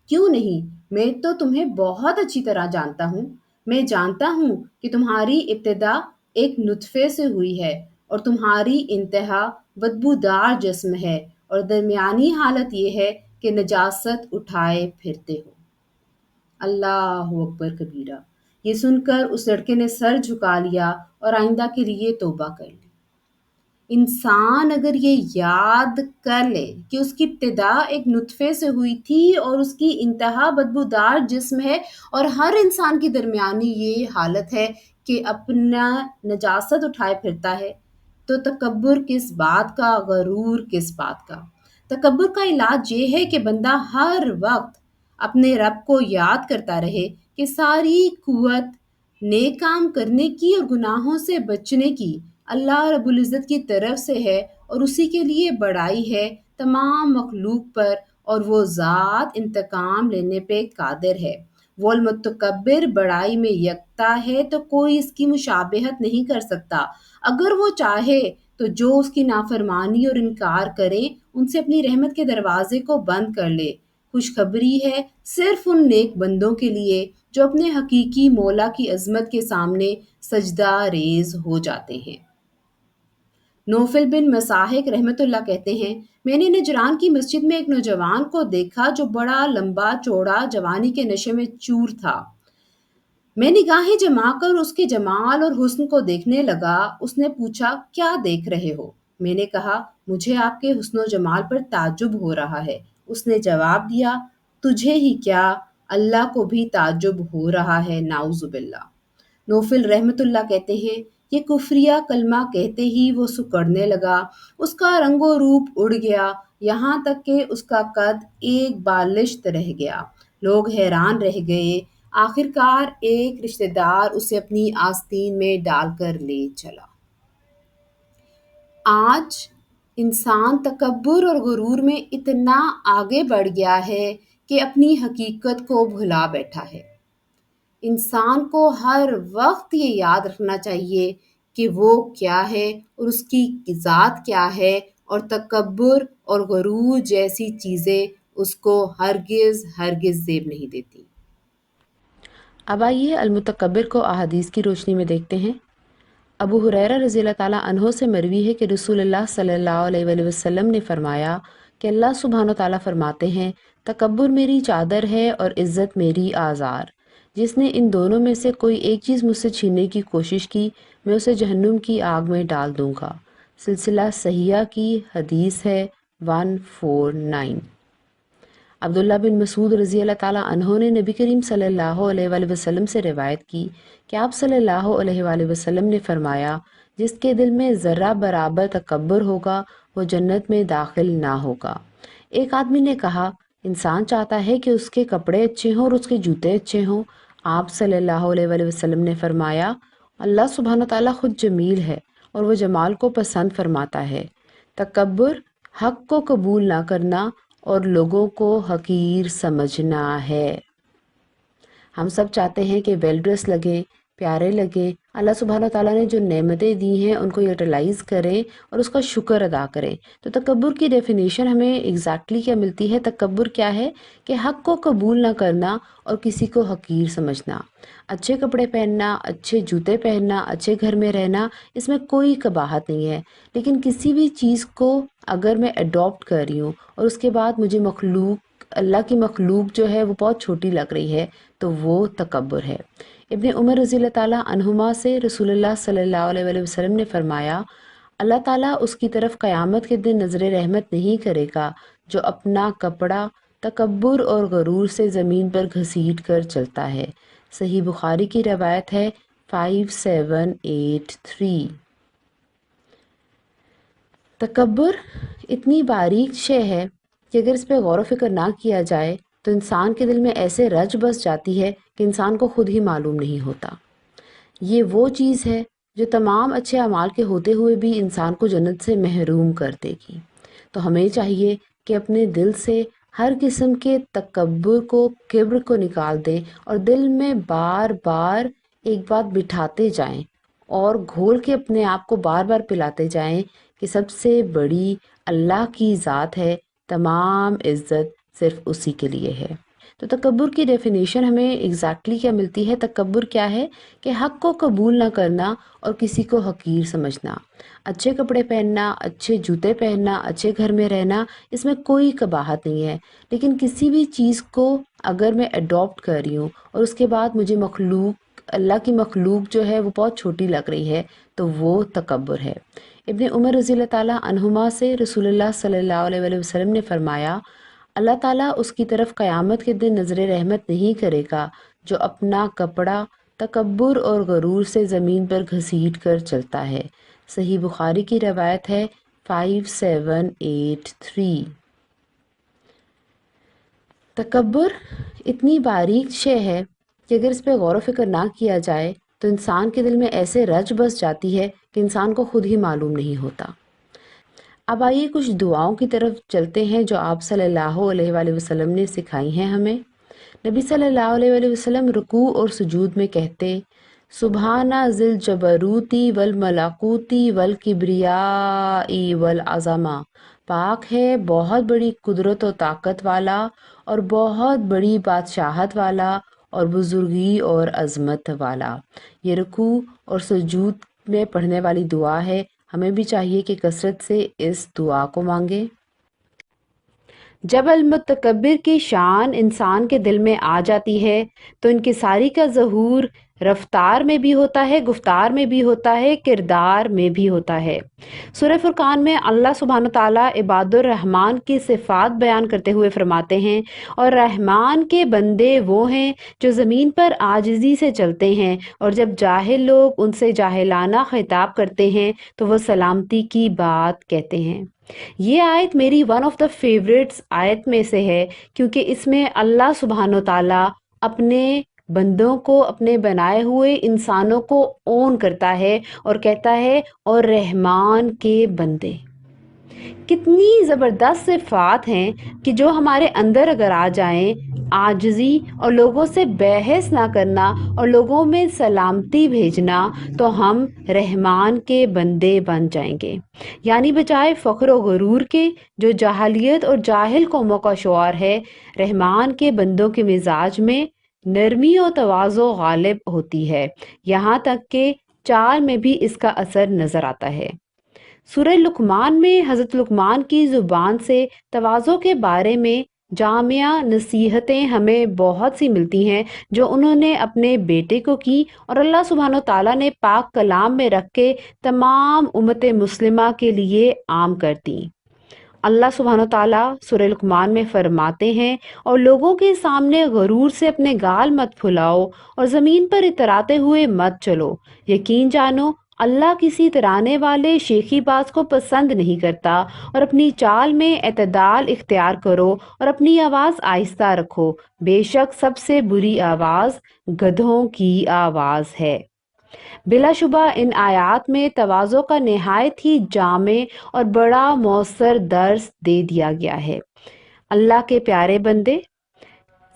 کیوں نہیں، میں تو تمہیں بہت اچھی طرح جانتا ہوں۔ میں جانتا ہوں کہ تمہاری ابتدا ایک نطفے سے ہوئی ہے اور تمہاری انتہا بدبودار جسم ہے، اور درمیانی حالت یہ ہے کہ نجاست اٹھائے پھرتے ہو۔ اللہ اکبر کبیرہ۔ یہ سن کر اس لڑکے نے سر جھکا لیا اور آئندہ کے لیے توبہ کر لی۔ انسان اگر یہ یاد کر لے کہ اس کی ابتدا ایک نطفے سے ہوئی تھی اور اس کی انتہا بدبودار جسم ہے، اور ہر انسان کی درمیانی یہ حالت ہے کہ اپنا نجاست اٹھائے پھرتا ہے، تو تکبر کس بات کا، غرور کس بات کا؟ تکبر کا علاج یہ ہے کہ بندہ ہر وقت اپنے رب کو یاد کرتا رہے کہ ساری قوت نیک کام کرنے کی اور گناہوں سے بچنے کی اللہ رب العزت کی طرف سے ہے، اور اسی کے لیے بڑائی ہے تمام مخلوق پر، اور وہ ذات انتقام لینے پہ قادر ہے۔ وہ المتکبر بڑائی میں یکتا ہے تو کوئی اس کی مشابہت نہیں کر سکتا۔ اگر وہ چاہے تو جو اس کی نافرمانی اور انکار کریں ان سے اپنی رحمت کے دروازے کو بند کر لے۔ خوشخبری ہے صرف ان نیک بندوں کے لیے جو اپنے حقیقی مولا کی عظمت کے سامنے سجدہ ریز ہو جاتے ہیں۔ نوفل بن مساحق رحمۃ اللہ کہتے ہیں، میں نے نجران کی مسجد میں ایک نوجوان کو دیکھا جو بڑا لمبا چوڑا جوانی کے نشے میں چور تھا۔ میں نگاہیں جما کر اس کے جمال اور حسن کو دیکھنے لگا۔ اس نے پوچھا، کیا دیکھ رہے ہو؟ میں نے کہا، مجھے آپ کے حسن و جمال پر تعجب ہو رہا ہے۔ اس نے جواب دیا، تجھے ہی کیا، اللہ کو بھی تعجب ہو رہا ہے، نعوذ باللہ۔ نوفل رحمۃ اللہ کہتے ہیں، یہ کفریہ کلمہ کہتے ہی وہ سکڑنے لگا، اس کا رنگ و روپ اڑ گیا، یہاں تک کہ اس کا قد ایک بالشت رہ گیا۔ لوگ حیران رہ گئے۔ آخرکار ایک رشتہ دار اسے اپنی آستین میں ڈال کر لے چلا۔ آج انسان تکبر اور غرور میں اتنا آگے بڑھ گیا ہے کہ اپنی حقیقت کو بھلا بیٹھا ہے۔ انسان کو ہر وقت یہ یاد رکھنا چاہیے کہ وہ کیا ہے اور اس کی ذات کیا ہے، اور تکبر اور غرور جیسی چیزیں اس کو ہرگز ہرگز زیب نہیں دیتی۔ اب آئیے المتکبر کو احادیث کی روشنی میں دیکھتے ہیں۔ ابو ہریرہ رضی اللہ تعالیٰ عنہ سے مروی ہے کہ رسول اللہ صلی اللہ علیہ وآلہ وسلم نے فرمایا کہ اللہ سبحانہ و تعالیٰ فرماتے ہیں، تکبر میری چادر ہے اور عزت میری آزار۔ جس نے ان دونوں میں سے کوئی ایک چیز مجھ سے چھیننے کی کوشش کی، میں اسے جہنم کی آگ میں ڈال دوں گا۔ سلسلہ صحیحہ کی حدیث ہے 149۔ عبداللہ بن مسعود رضی اللہ تعالیٰ عنہ نے نبی کریم صلی اللہ علیہ وآلہ وسلم سے روایت کی کہ آپ صلی اللہ علیہ وآلہ وسلم نے فرمایا، جس کے دل میں ذرہ برابر تکبر ہوگا وہ جنت میں داخل نہ ہوگا۔ ایک آدمی نے کہا، انسان چاہتا ہے کہ اس کے کپڑے اچھے ہوں اور اس کے جوتے اچھے ہوں۔ آپ صلی اللہ علیہ وآلہ وسلم نے فرمایا، اللہ سبحانہ تعالیٰ خود جمیل ہے اور وہ جمال کو پسند فرماتا ہے۔ تکبر حق کو قبول نہ کرنا اور لوگوں کو حقیر سمجھنا ہے۔ ہم سب چاہتے ہیں کہ ویل ڈریس لگے، پیارے لگے، اللہ سبحانہ تعالیٰ نے جو نعمتیں دی ہیں ان کو یوٹیلائز کریں اور اس کا شکر ادا کریں۔ تو تکبر کی ڈیفینیشن ہمیں ایگزیکٹلی کیا ملتی ہے؟ تکبر کیا ہے کہ حق کو قبول نہ کرنا اور کسی کو حقیر سمجھنا۔ اچھے کپڑے پہننا، اچھے جوتے پہننا، اچھے گھر میں رہنا، اس میں کوئی قباحت نہیں ہے، لیکن کسی بھی چیز کو اگر میں اڈاپٹ کر رہی ہوں اور اس کے بعد مجھے اللہ کی مخلوق جو ہے وہ بہت چھوٹی لگ رہی ہے تو وہ تکبر ہے۔ ابن عمر رضی اللہ تعالیٰ عنہما سے رسول اللہ صلی اللہ علیہ وآلہ وسلم نے فرمایا، اللہ تعالیٰ اس کی طرف قیامت کے دن نظر رحمت نہیں کرے گا جو اپنا کپڑا تکبر اور غرور سے زمین پر گھسیٹ کر چلتا ہے۔ صحیح بخاری کی روایت ہے 5783۔ تکبر اتنی باریک شے ہے کہ اگر اس پہ غور و فکر نہ کیا جائے تو انسان کے دل میں ایسے رچ بس جاتی ہے کہ انسان کو خود ہی معلوم نہیں ہوتا۔ یہ وہ چیز ہے جو تمام اچھے اعمال کے ہوتے ہوئے بھی انسان کو جنت سے محروم کر دے گی۔ تو ہمیں چاہیے کہ اپنے دل سے ہر قسم کے تکبر کو، کبر کو نکال دیں اور دل میں بار بار ایک بات بٹھاتے جائیں اور گھول کے اپنے آپ کو بار بار پلاتے جائیں کہ سب سے بڑی اللہ کی ذات ہے، تمام عزت صرف اسی کے لیے ہے۔ تو تکبر کی ڈیفینیشن ہمیں ایگزیکٹلی کیا ملتی ہے؟ تکبر کیا ہے کہ حق کو قبول نہ کرنا اور کسی کو حقیر سمجھنا۔ اچھے کپڑے پہننا، اچھے جوتے پہننا، اچھے گھر میں رہنا، اس میں کوئی قباحت نہیں ہے، لیکن کسی بھی چیز کو اگر میں اڈاپٹ کر رہی ہوں اور اس کے بعد مجھے اللہ کی مخلوق جو ہے وہ بہت چھوٹی لگ رہی ہے تو وہ تکبر ہے۔ ابن عمر رضی اللہ تعالیٰ عنہما سے رسول اللہ صلی اللہ علیہ وآلہ وسلم نے فرمایا، اللہ تعالیٰ اس کی طرف قیامت کے دن نظر رحمت نہیں کرے گا جو اپنا کپڑا تکبر اور غرور سے زمین پر گھسیٹ کر چلتا ہے۔ صحیح بخاری کی روایت ہے 5783۔ تکبر اتنی باریک شے ہے کہ اگر اس پہ غور و فکر نہ کیا جائے تو انسان کے دل میں ایسے رچ بس جاتی ہے کہ انسان کو خود ہی معلوم نہیں ہوتا۔ اب آئیے کچھ دعاؤں کی طرف چلتے ہیں جو آپ صلی اللہ علیہ وآلہ وسلم نے سکھائی ہیں ہمیں۔ نبی صلی اللہ علیہ وآلہ وسلم رکوع اور سجود میں کہتے، سبحان ذی الجبروتی والملکوتی والکبریاء والعظمہ، پاک ہے بہت بڑی قدرت و طاقت والا اور بہت بڑی بادشاہت والا اور بزرگی اور عظمت والا۔ یہ رکوع اور سجود میں پڑھنے والی دعا ہے، ہمیں بھی چاہیے کہ کثرت سے اس دعا کو مانگیں۔ جب المتکبر کی شان انسان کے دل میں آ جاتی ہے تو انکساری کا ظہور رفتار میں بھی ہوتا ہے، گفتار میں بھی ہوتا ہے، کردار میں بھی ہوتا ہے۔ سورہ فرقان میں اللہ سبحانہ تعالیٰ عباد الرحمن کی صفات بیان کرتے ہوئے فرماتے ہیں، اور رحمان کے بندے وہ ہیں جو زمین پر عاجزی سے چلتے ہیں، اور جب جاہل لوگ ان سے جاہلانہ خطاب کرتے ہیں تو وہ سلامتی کی بات کہتے ہیں۔ یہ آیت میری ون آف دا فیوریٹس آیت میں سے ہے، کیونکہ اس میں اللہ سبحانہ تعالیٰ اپنے بندوں کو، اپنے بنائے ہوئے انسانوں کو اون کرتا ہے اور کہتا ہے اور رحمان کے بندے۔ کتنی زبردست صفات ہیں کہ جو ہمارے اندر اگر آ جائیں، عاجزی اور لوگوں سے بحث نہ کرنا اور لوگوں میں سلامتی بھیجنا، تو ہم رحمان کے بندے بن جائیں گے۔ یعنی بجائے فخر و غرور کے جو جاہلیت اور جاہل قوموں کا شعار ہے، رحمان کے بندوں کے مزاج میں نرمی و تواضع غالب ہوتی ہے، یہاں تک کہ چال میں بھی اس کا اثر نظر آتا ہے۔ سورہ لقمان میں حضرت لقمان کی زبان سے تواضع کے بارے میں جامعہ نصیحتیں ہمیں بہت سی ملتی ہیں جو انہوں نے اپنے بیٹے کو کی، اور اللہ سبحانہ تعالیٰ نے پاک کلام میں رکھ کے تمام امت مسلمہ کے لیے عام کر دی۔ اللہ سبحانہ تعالیٰ سورہ لقمان میں فرماتے ہیں، اور لوگوں کے سامنے غرور سے اپنے گال مت پھلاؤ اور زمین پر اتراتے ہوئے مت چلو، یقین جانو اللہ کسی ترانے والے شیخی باز کو پسند نہیں کرتا، اور اپنی چال میں اعتدال اختیار کرو اور اپنی آواز آہستہ رکھو، بے شک سب سے بری آواز گدھوں کی آواز ہے۔ بلا شبہ ان آیات میں تواضع کا نہایت ہی جامع اور بڑا مؤثر درس دے دیا گیا ہے۔ اللہ کے پیارے بندے،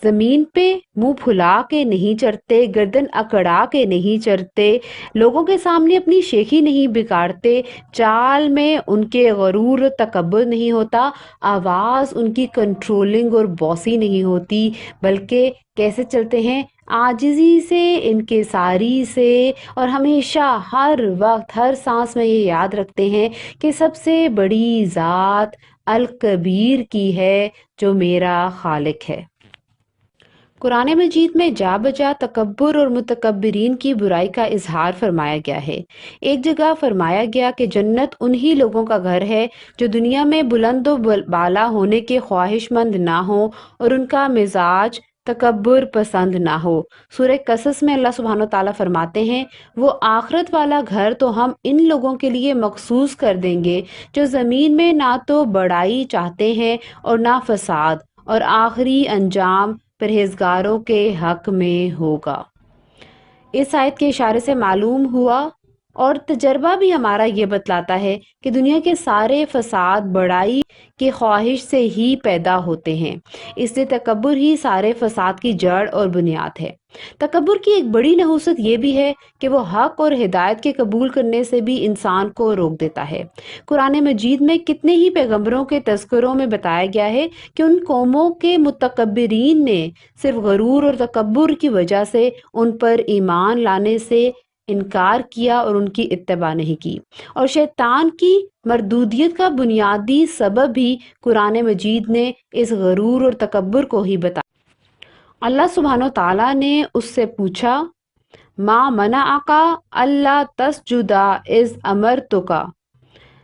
زمین پہ منہ پھلا کے نہیں چڑھتے، گردن اکڑا کے نہیں چڑھتے، لوگوں کے سامنے اپنی شیخی نہیں بگاڑتے، چال میں ان کے غرور و تکبر نہیں ہوتا، آواز ان کی کنٹرولنگ اور باسی نہیں ہوتی، بلکہ کیسے چلتے ہیں؟ عاجزی سے، انکساری سے، اور ہمیشہ ہر وقت ہر سانس میں یہ یاد رکھتے ہیں کہ سب سے بڑی ذات الکبیر کی ہے جو میرا خالق ہے۔ قرآن مجید میں جا بجا تکبر اور متکبرین کی برائی کا اظہار فرمایا گیا ہے۔ ایک جگہ فرمایا گیا کہ جنت انہی لوگوں کا گھر ہے جو دنیا میں بلند و بالا ہونے کے خواہش مند نہ ہوں اور ان کا مزاج تکبر پسند نہ ہو۔ سورہ قصص میں اللہ سبحانہ و تعالیٰ فرماتے ہیں، وہ آخرت والا گھر تو ہم ان لوگوں کے لیے مخصوص کر دیں گے جو زمین میں نہ تو بڑائی چاہتے ہیں اور نہ فساد، اور آخری انجام پرہیزگاروں کے حق میں ہوگا۔ اس آیت کے اشارے سے معلوم ہوا اور تجربہ بھی ہمارا یہ بتلاتا ہے کہ دنیا کے سارے فساد بڑائی کی خواہش سے ہی پیدا ہوتے ہیں، اس لیے تکبر ہی سارے فساد کی جڑ اور بنیاد ہے۔ تکبر کی ایک بڑی نحوست یہ بھی ہے کہ وہ حق اور ہدایت کے قبول کرنے سے بھی انسان کو روک دیتا ہے۔ قرآن مجید میں کتنے ہی پیغمبروں کے تذکروں میں بتایا گیا ہے کہ ان قوموں کے متکبرین نے صرف غرور اور تکبر کی وجہ سے ان پر ایمان لانے سے انکار کیا اور ان کی اتباع نہیں کی، اور شیطان کی مردودیت کا بنیادی سبب بھی قرآن مجید نے اس غرور اور تکبر کو ہی بتایا۔ اللہ سبحانہ و تعالیٰ نے اس سے پوچھا، ما منعک الا تسجد اذ امرتک،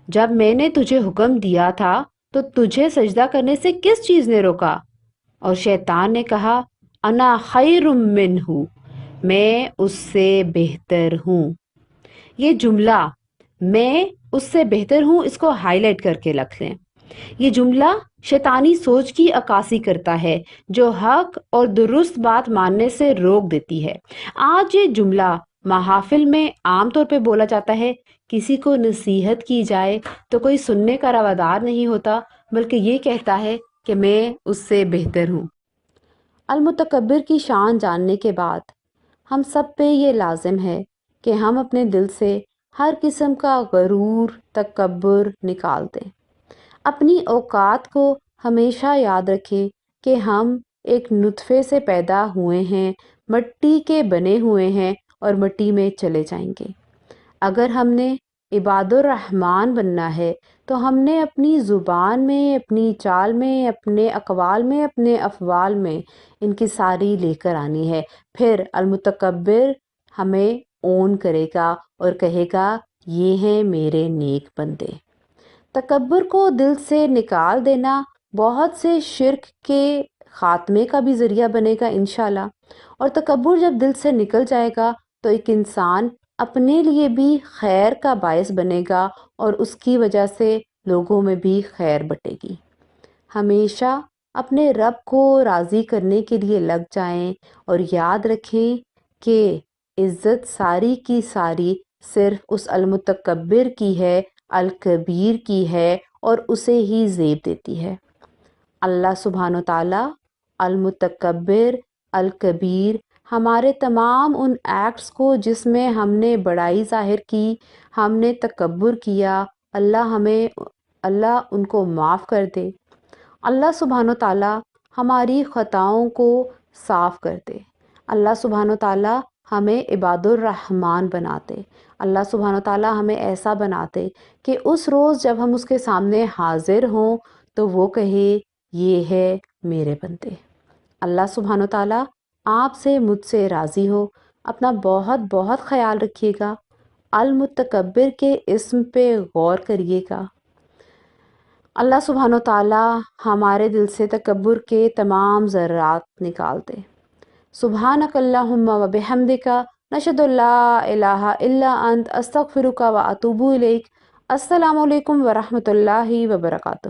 جب میں نے تجھے حکم دیا تھا تو تجھے سجدہ کرنے سے کس چیز نے روکا؟ اور شیطان نے کہا، انا خیر منہ، میں اس سے بہتر ہوں۔ یہ جملہ میں اس سے بہتر ہوں، اس کو ہائی لائٹ کر کے رکھ لیں۔ یہ جملہ شیطانی سوچ کی عکاسی کرتا ہے جو حق اور درست بات ماننے سے روک دیتی ہے۔ آج یہ جملہ محافل میں عام طور پہ بولا جاتا ہے، کسی کو نصیحت کی جائے تو کوئی سننے کا روادار نہیں ہوتا، بلکہ یہ کہتا ہے کہ میں اس سے بہتر ہوں۔ المتکبر کی شان جاننے کے بعد ہم سب پہ یہ لازم ہے کہ ہم اپنے دل سے ہر قسم کا غرور، تکبر نکال دیں۔ اپنی اوقات کو ہمیشہ یاد رکھیں کہ ہم ایک نطفے سے پیدا ہوئے ہیں، مٹی کے بنے ہوئے ہیں اور مٹی میں چلے جائیں گے۔ اگر ہم نے عباد الرحمن بننا ہے تو ہم نے اپنی زبان میں، اپنی چال میں، اپنے اقوال میں، اپنے افعال میں انکساری لے کر آنی ہے۔ پھر المتکبر ہمیں اون کرے گا اور کہے گا، یہ ہیں میرے نیک بندے۔ تکبر کو دل سے نکال دینا بہت سے شرک کے خاتمے کا بھی ذریعہ بنے گا انشاءاللہ، اور تکبر جب دل سے نکل جائے گا تو ایک انسان اپنے لیے بھی خیر کا باعث بنے گا اور اس کی وجہ سے لوگوں میں بھی خیر بٹے گی۔ ہمیشہ اپنے رب کو راضی کرنے کے لیے لگ جائیں اور یاد رکھیں کہ عزت ساری کی ساری صرف اس المتکبر کی ہے، الکبیر کی ہے، اور اسے ہی زیب دیتی ہے۔ اللہ سبحانہ و تعالیٰ المتکبر، الکبیر، ہمارے تمام ان ایکٹس کو جس میں ہم نے بڑائی ظاہر کی، ہم نے تکبر کیا، اللہ ان کو معاف کر دے۔ اللہ سبحانہ و تعالیٰ ہماری خطاؤں کو صاف کر دے۔ اللہ سبحانہ و تعالیٰ ہمیں عباد الرحمن بناتے۔ اللہ سبحانہ و تعالیٰ ہمیں ایسا بناتے کہ اس روز جب ہم اس کے سامنے حاضر ہوں تو وہ کہے، یہ ہے میرے بندے۔ اللہ سبحانہ و تعالیٰ آپ سے، مجھ سے راضی ہو۔ اپنا بہت بہت خیال رکھیے گا۔ المتکبر کے اسم پہ غور کریے گا۔ اللہ سبحانہ و تعالیٰ ہمارے دل سے تکبر کے تمام ذرات نکال دے۔ سبحانک اللہم و بحمدک، نشہد ان لا الہ الا انت، استغفرک و اتوب الیک۔ السلام علیکم ورحمۃ اللہ وبرکاتہ۔